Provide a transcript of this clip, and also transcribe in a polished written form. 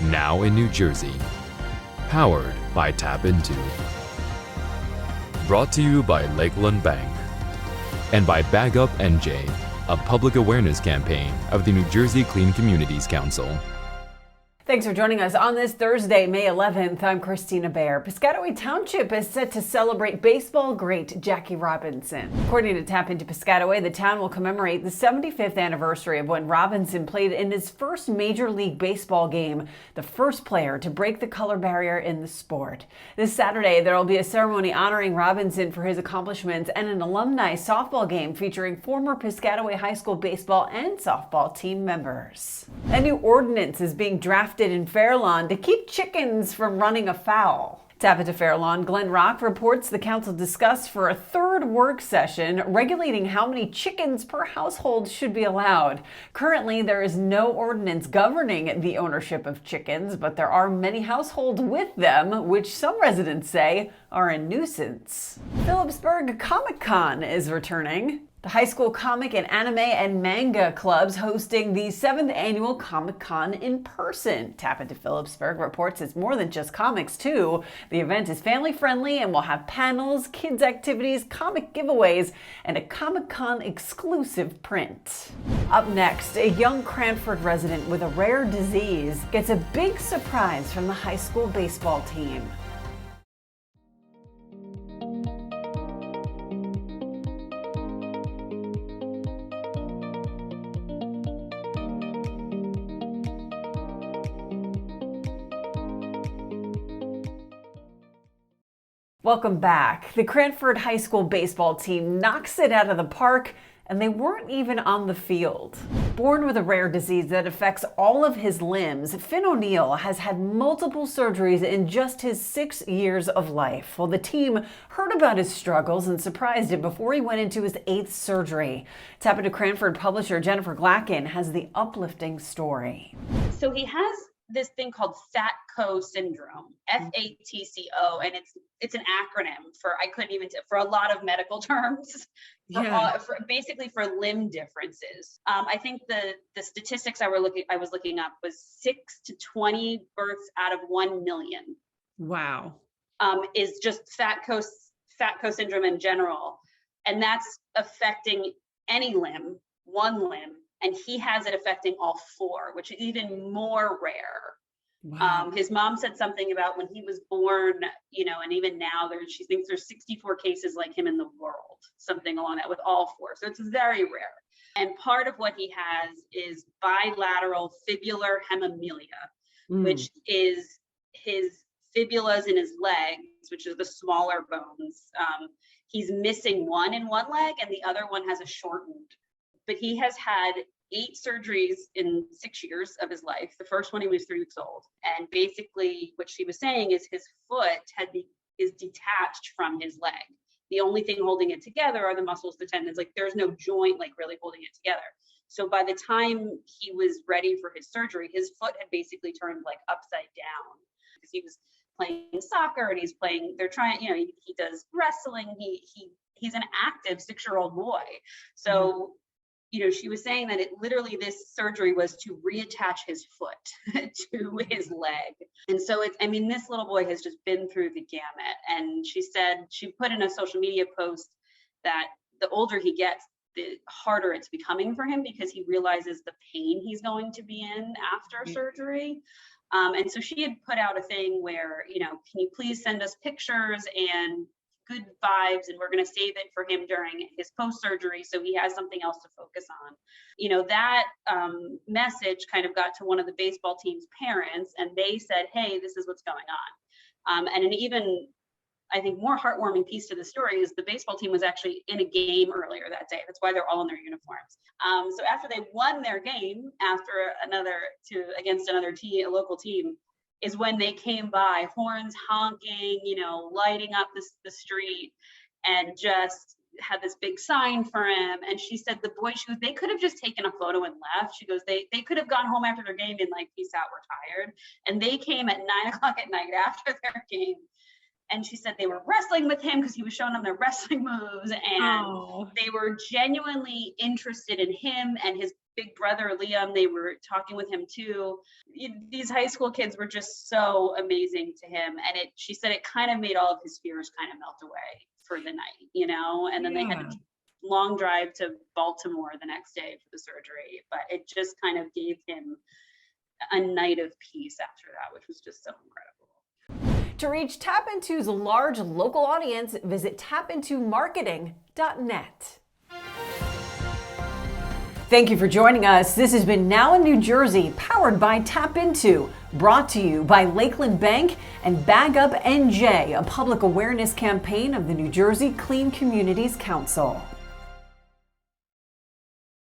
now in New Jersey. Powered by TAPinto. Brought to you by Lakeland Bank. And by Bag Up NJ, a public awareness campaign of the New Jersey Clean Communities Council. Thanks for joining us on this Thursday, May 11th. I'm Kristina Behr. Piscataway Township is set to celebrate baseball great Jackie Robinson. According to TAPinto Piscataway, the town will commemorate the 75th anniversary of when Robinson played in his first Major League Baseball game, the first player to break the color barrier in the sport. This Saturday, there will be a ceremony honoring Robinson for his accomplishments and an alumni softball game featuring former Piscataway High School baseball and softball team members. A new ordinance is being drafted in Fairlawn to keep chickens from running afoul. TAPinto Fairlawn, Glenn Rock reports the council discussed for a third work session regulating how many chickens per household should be allowed. Currently, there is no ordinance governing the ownership of chickens, but there are many households with them, which some residents say are a nuisance. Phillipsburg Comic-Con is returning. The high school comic and anime and manga clubs hosting the 7th annual Comic-Con in person. TAPinto Phillipsburg reports it's more than just comics too. The event is family friendly and will have panels, kids activities, comic giveaways, and a Comic-Con exclusive print. Up next, a young Cranford resident with a rare disease gets a big surprise from the high school baseball team. Welcome back. The Cranford High School Baseball team knocks it out of the park, and they weren't even on the field. Born with a rare disease that affects all of his limbs, Finn O'Neill has had multiple surgeries in just his 6 years of life. Well, the team heard about his struggles and surprised him before he went into his 8th surgery. TAPinto Cranford publisher Jennifer Glacken has the uplifting story. So he has this thing called FATCO syndrome, FATCO, and it's an acronym for, I couldn't even, for a lot of medical terms, for basically for limb differences. I think the statistics I was looking up was 6 to 20 births out of 1 million. Wow. Is just FATCO syndrome in general. And that's affecting any limb, one limb. And he has it affecting all 4, which is even more rare. Wow. His mom said something about when he was born, and even now she thinks there's 64 cases like him in the world, something along that with all 4. So it's very rare. And part of what he has is bilateral fibular hemimelia, which is his fibulas in his legs, which are the smaller bones. He's missing one in one leg and the other one has a shortened. But he has had 8 surgeries in 6 years of his life. The first one, he was 3 weeks old. And basically what she was saying is his foot is detached from his leg. The only thing holding it together are the muscles, the tendons, like there's no joint like really holding it together. So by the time he was ready for his surgery, his foot had basically turned like upside down because he was playing soccer and they're trying, he does wrestling. He's an active 6-year-old boy. So she was saying that literally this surgery was to reattach his foot to his leg. And so this little boy has just been through the gamut. And she said, she put in a social media post that the older he gets, the harder it's becoming for him because he realizes the pain he's going to be in after surgery. And so she had put out a thing where, can you please send us pictures and good vibes, and we're going to save it for him during his post-surgery so he has something else to focus on. That message kind of got to one of the baseball team's parents, and they said, hey, this is what's going on. And an even, I think, more heartwarming piece to the story is the baseball team was actually in a game earlier that day. That's why they're all in their uniforms. So after they won their game, against another team, a local team, is when they came by, horns honking, lighting up the street, and just had this big sign for him. And she said they could have just taken a photo and left. She goes, they could have gone home after their game and like, peace out, we're tired. And they came at 9 o'clock at night after their game And she said they were wrestling with him because he was showing them their wrestling moves, and they were genuinely interested in him and his big brother, Liam, they were talking with him too. These high school kids were just so amazing to him. And she said it kind of made all of his fears kind of melt away for the night, and then they had a long drive to Baltimore the next day for the surgery, but it just kind of gave him a night of peace after that, which was just so incredible. To reach TAPinto's large local audience, visit tapintomarketing.net. Thank you for joining us. This has been Now in New Jersey, powered by TAPinto, brought to you by Lakeland Bank and Bag Up NJ, a public awareness campaign of the New Jersey Clean Communities Council.